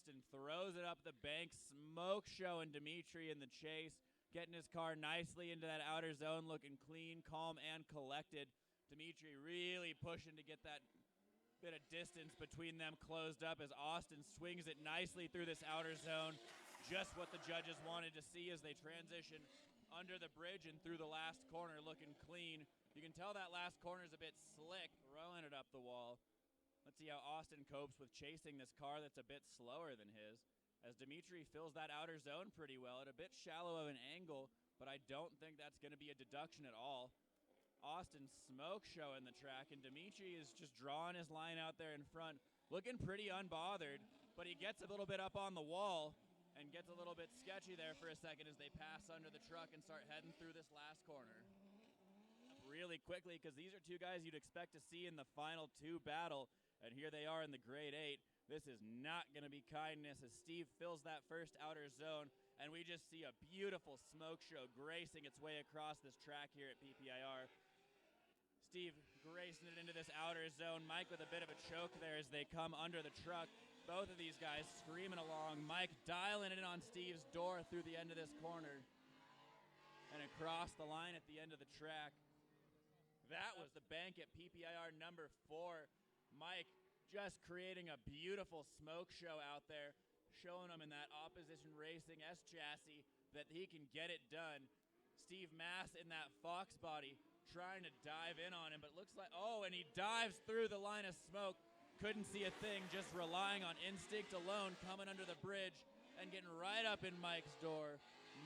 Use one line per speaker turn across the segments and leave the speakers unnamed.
Austin throws it up the bank, smoke showing Dimitri in the chase, getting his car nicely into that outer zone, looking clean, calm, and collected. Dimitri really pushing to get that bit of distance between them closed up as Austin swings it nicely through this outer zone. Just what the judges wanted to see as they transition under the bridge and through the last corner, looking clean. You can tell that last corner is a bit slick, throwing it up the wall. Let's see how Austin copes with chasing this car that's a bit slower than his, as Dimitri fills that outer zone pretty well at a bit shallow of an angle, but I don't think that's going to be a deduction at all. Austin smoke showing the track, and Dimitri is just drawing his line out there in front, looking pretty unbothered, but he gets a little bit up on the wall and gets a little bit sketchy there for a second as they pass under the truck and start heading through this last corner. Really quickly, because these are two guys you'd expect to see in the final two battle, and here they are in the grade 8. This is not going to be kindness as Steve fills that first outer zone, and we just see a beautiful smoke show gracing its way across this track here at PPIR. Steve gracing it into this outer zone. Mike with a bit of a choke there as they come under the truck. Both of these guys screaming along. Mike dialing in on Steve's door through the end of this corner and across the line at the end of the track. That was the bank at PPIR number 4. Mike just creating a beautiful smoke show out there, showing them in that opposition racing S chassis that he can get it done. Steve Mass in that Fox body trying to dive in on him, but looks like, oh, and he dives through the line of smoke. Couldn't see a thing, just relying on instinct alone, coming under the bridge and getting right up in Mike's door.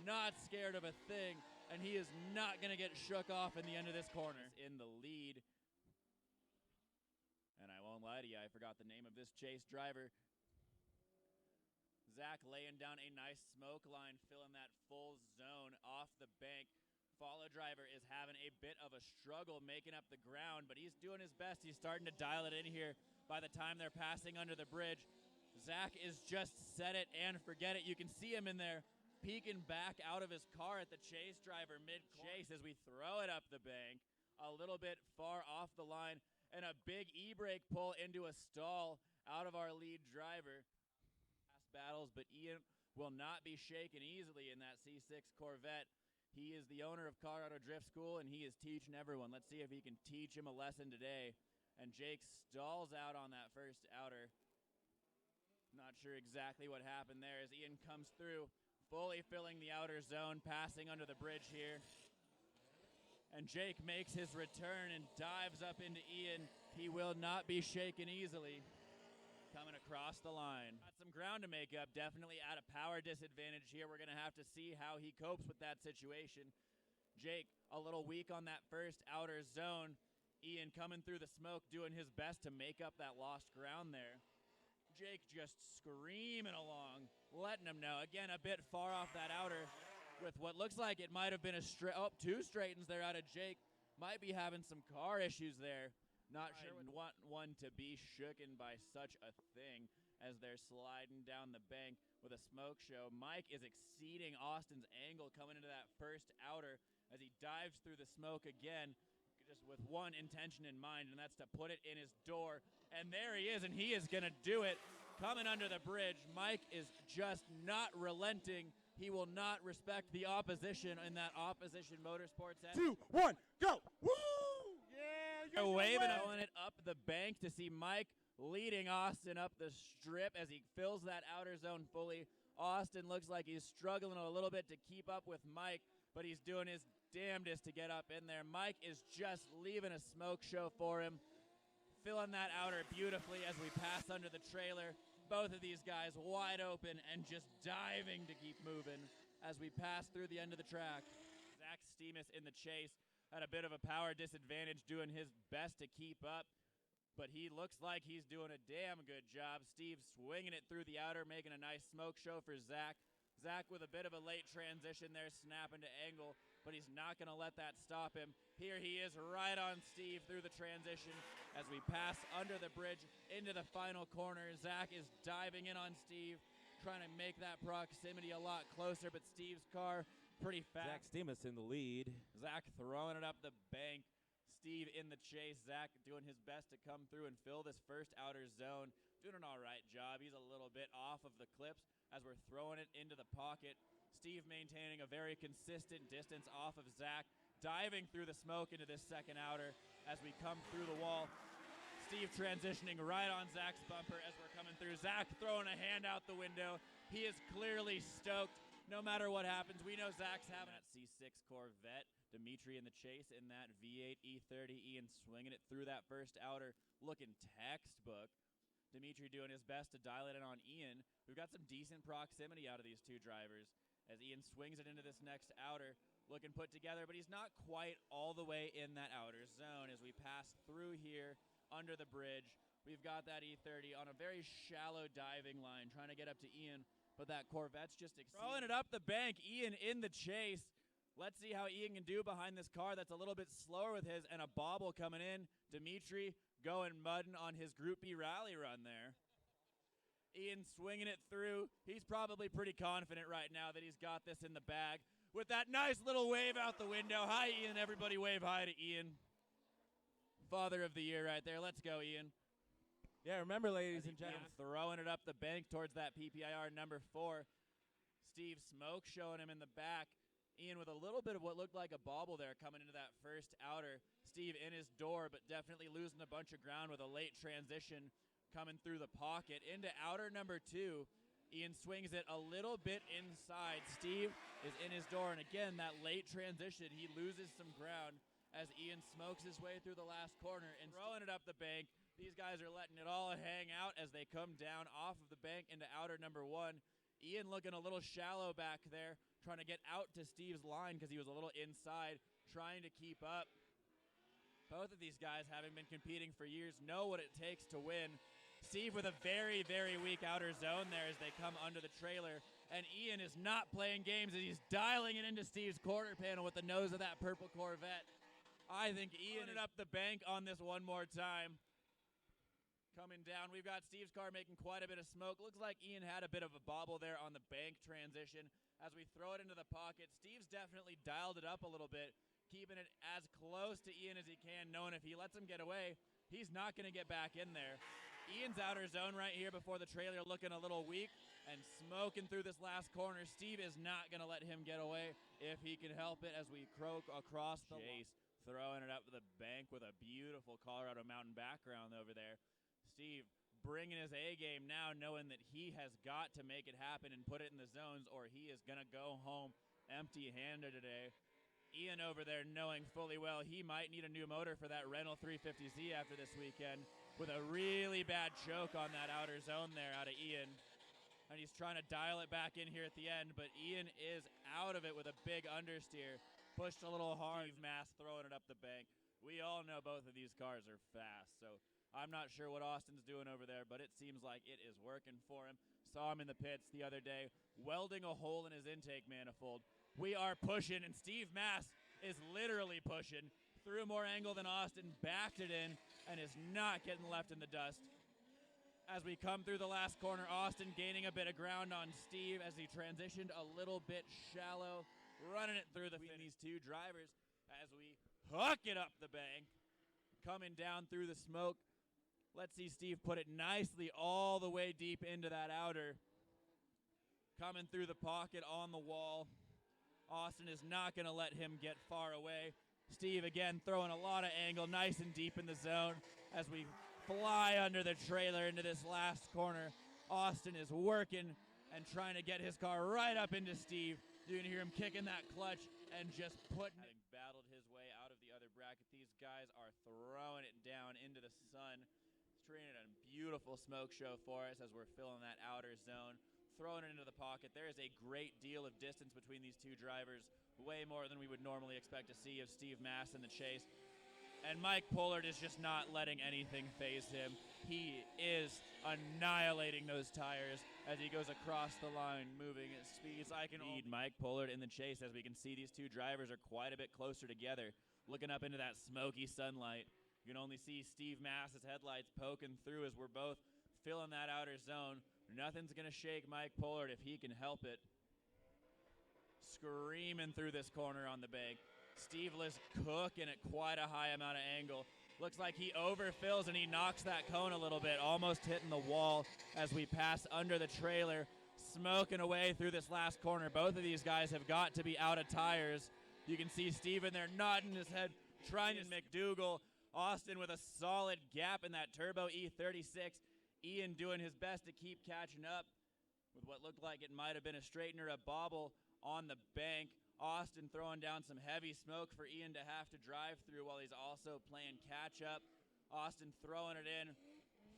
Not scared of a thing, and he is not going to get shook off in the end of this corner. In the lead. And I won't lie to you, I forgot the name of this chase driver. Zach laying down a nice smoke line, filling that full zone off the bank. Follow driver is having a bit of a struggle making up the ground, but he's doing his best. He's starting to dial it in here by the time they're passing under the bridge. Zach is just set it and forget it. You can see him in there peeking back out of his car at the chase driver mid-chase as we throw it up the bank a little bit far off the line, and a big e-brake pull into a stall out of our lead driver. Past battles, but Ian will not be shaken easily in that C6 Corvette. He is the owner of Colorado Drift School, and he is teaching everyone. Let's see if he can teach him a lesson today. And Jake stalls out on that first outer. Not sure exactly what happened there as Ian comes through, fully filling the outer zone, passing under the bridge here. And Jake makes his return and dives up into Ian. He will not be shaken easily. Coming across the line. Got some ground to make up, definitely at a power disadvantage here. We're going to have to see how he copes with that situation. Jake a little weak on that first outer zone. Ian coming through the smoke, doing his best to make up that lost ground there. Jake just screaming along, letting him know. Again, a bit far off that outer with what looks like it might have been two straightens there out of Jake. Might be having some car issues there. Not sure would want one to be shooken by such a thing as they're sliding down the bank with a smoke show. Mike is exceeding Austin's angle coming into that first outer as he dives through the smoke again, just with one intention in mind, and that's to put it in his door. And there he is, and he is going to do it. Coming under the bridge, Mike is just not relenting. He will not respect the opposition in that opposition motorsports.
2, 1, go! Woo! Yeah,
you're waving it up the bank to see Mike leading Austin up the strip as he fills that outer zone fully. Austin looks like he's struggling a little bit to keep up with Mike, but he's doing his damnedest to get up in there. Mike is just leaving a smoke show for him, filling that outer beautifully as we pass under the trailer. Both of these guys wide open and just diving to keep moving as we pass through the end of the track. Zach Stemus in the chase had a bit of a power disadvantage, doing his best to keep up, but he looks like he's doing a damn good job. Steve swinging it through the outer, making a nice smoke show for Zach. Zach with a bit of a late transition there, snapping to angle, but he's not going to let that stop him. Here he is right on Steve through the transition as we pass under the bridge into the final corner. Zach is diving in on Steve, trying to make that proximity a lot closer, but Steve's car pretty fast.
Zach Stemus in the lead.
Zach throwing it up the bank. Steve in the chase. Zach doing his best to come through and fill this first outer zone. doing an all right job. He's a little bit off of the clips as we're throwing it into the pocket. Steve maintaining a very consistent distance off of Zach, diving through the smoke into this second outer as we come through the wall. Steve transitioning right on Zach's bumper as we're coming through. Zach throwing a hand out the window. He is clearly stoked. No matter what happens, we know Zach's having that C6 Corvette. Dimitri in the chase in that V8 E30. Ian swinging it through that first outer, looking textbook. Dimitri doing his best to dial it in on Ian. We've got some decent proximity out of these two drivers as Ian swings it into this next outer, looking put together, but he's not quite all the way in that outer zone as we pass through here under the bridge. We've got that E30 on a very shallow diving line, trying to get up to Ian, but that Corvette's just throwing it up the bank. Ian in the chase. Let's see how Ian can do behind this car that's a little bit slower with his, and a bobble coming in. Dimitri going mudding on his Group B rally run there. Ian swinging it through. He's probably pretty confident right now that he's got this in the bag. With that nice little wave out the window. Hi, Ian. Everybody wave hi to Ian. Father of the year right there. Let's go, Ian.
Yeah, remember, ladies and gentlemen.
Throwing it up the bank towards that PPIR number 4. Steve Smoke showing him in the back. Ian with a little bit of what looked like a bobble there coming into that first outer. Steve in his door, but definitely losing a bunch of ground with a late transition coming through the pocket. Into outer number 2. Ian swings it a little bit inside. Steve is in his door, and again, that late transition, he loses some ground as Ian smokes his way through the last corner and throwing it up the bank. These guys are letting it all hang out as they come down off of the bank into outer number 1. Ian looking a little shallow back there, trying to get out to Steve's line because he was a little inside, trying to keep up. Both of these guys, having been competing for years, know what it takes to win. Steve with a very, very weak outer zone there as they come under the trailer. And Ian is not playing games as he's dialing it into Steve's quarter panel with the nose of that purple Corvette. I think Ian it up the bank on this one more time. Coming down, we've got Steve's car making quite a bit of smoke. Looks like Ian had a bit of a bobble there on the bank transition. As we throw it into the pocket, Steve's definitely dialed it up a little bit, keeping it as close to Ian as he can, knowing if he lets him get away, he's not going to get back in there. Ian's outer zone right here before the trailer looking a little weak and smoking through this last corner. Steve is not going to let him get away if he can help it as we croak across the chase, throwing it up to the bank with a beautiful Colorado mountain background over there. Steve bringing his A game now, knowing that he has got to make it happen and put it in the zones, or he is going to go home empty-handed today. Ian over there knowing fully well he might need a new motor for that Renault 350Z after this weekend, with a really bad choke on that outer zone there out of Ian. And he's trying to dial it back in here at the end, but Ian is out of it with a big understeer. Pushed a little hard. Steve Mass throwing it up the bank. We all know both of these cars are fast, so I'm not sure what Austin's doing over there, but it seems like it is working for him. Saw him in the pits the other day, welding a hole in his intake manifold. We are pushing, and Steve Mass is literally pushing. Threw more angle than Austin, backed it in, and is not getting left in the dust. As we come through the last corner, Austin gaining a bit of ground on Steve as he transitioned a little bit shallow, running it through between these two drivers as we hook it up the bank. Coming down through the smoke. Let's see Steve put it nicely all the way deep into that outer. Coming through the pocket on the wall. Austin is not going to let him get far away. Steve again throwing a lot of angle, nice and deep in the zone as we fly under the trailer into this last corner. Austin is working and trying to get his car right up into Steve. You can hear him kicking that clutch and just putting it. Having battled his way out of the other bracket, these guys are throwing it down into the sun. Creating a beautiful smoke show for us as we're filling that outer zone, throwing it into the pocket. There is a great deal of distance between these two drivers, way more than we would normally expect to see of Steve Mass in the chase. And Mike Pollard is just not letting anything faze him. He is annihilating those tires as he goes across the line, moving at speeds I can need. Mike Pollard in the chase as we can see these two drivers are quite a bit closer together, looking up into that smoky sunlight. You can only see Steve Mass's headlights poking through as we're both filling that outer zone. Nothing's going to shake Mike Pollard if he can help it. Screaming through this corner on the bank. Steve is cooking at quite a high amount of angle. Looks like he overfills and he knocks that cone a little bit, almost hitting the wall as we pass under the trailer, smoking away through this last corner. Both of these guys have got to be out of tires. You can see Steven there nodding his head, trying to McDougal. Austin with a solid gap in that turbo E36. Ian doing his best to keep catching up with what looked like it might have been a straightener, a bobble on the bank. Austin throwing down some heavy smoke for Ian to have to drive through while he's also playing catch up. Austin throwing it in,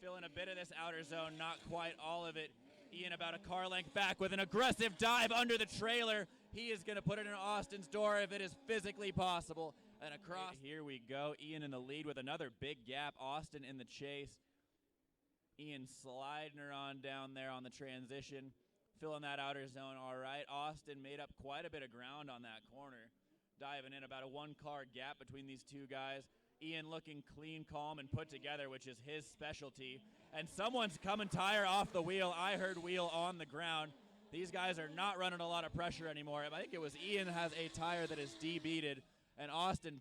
filling a bit of this outer zone, not quite all of it. Ian about a car length back with an aggressive dive under the trailer. He is going to put it in Austin's door if it is physically possible. And across, here we go. Ian in the lead with another big gap. Austin in the chase. Ian sliding her on down there on the transition, filling that outer zone all right. Austin made up quite a bit of ground on that corner, diving in about a one-car gap between these two guys. Ian looking clean, calm, and put together, which is his specialty. And someone's coming tire off the wheel. I heard wheel on the ground. These guys are not running a lot of pressure anymore. I think it was Ian has a tire that is debeated, and Austin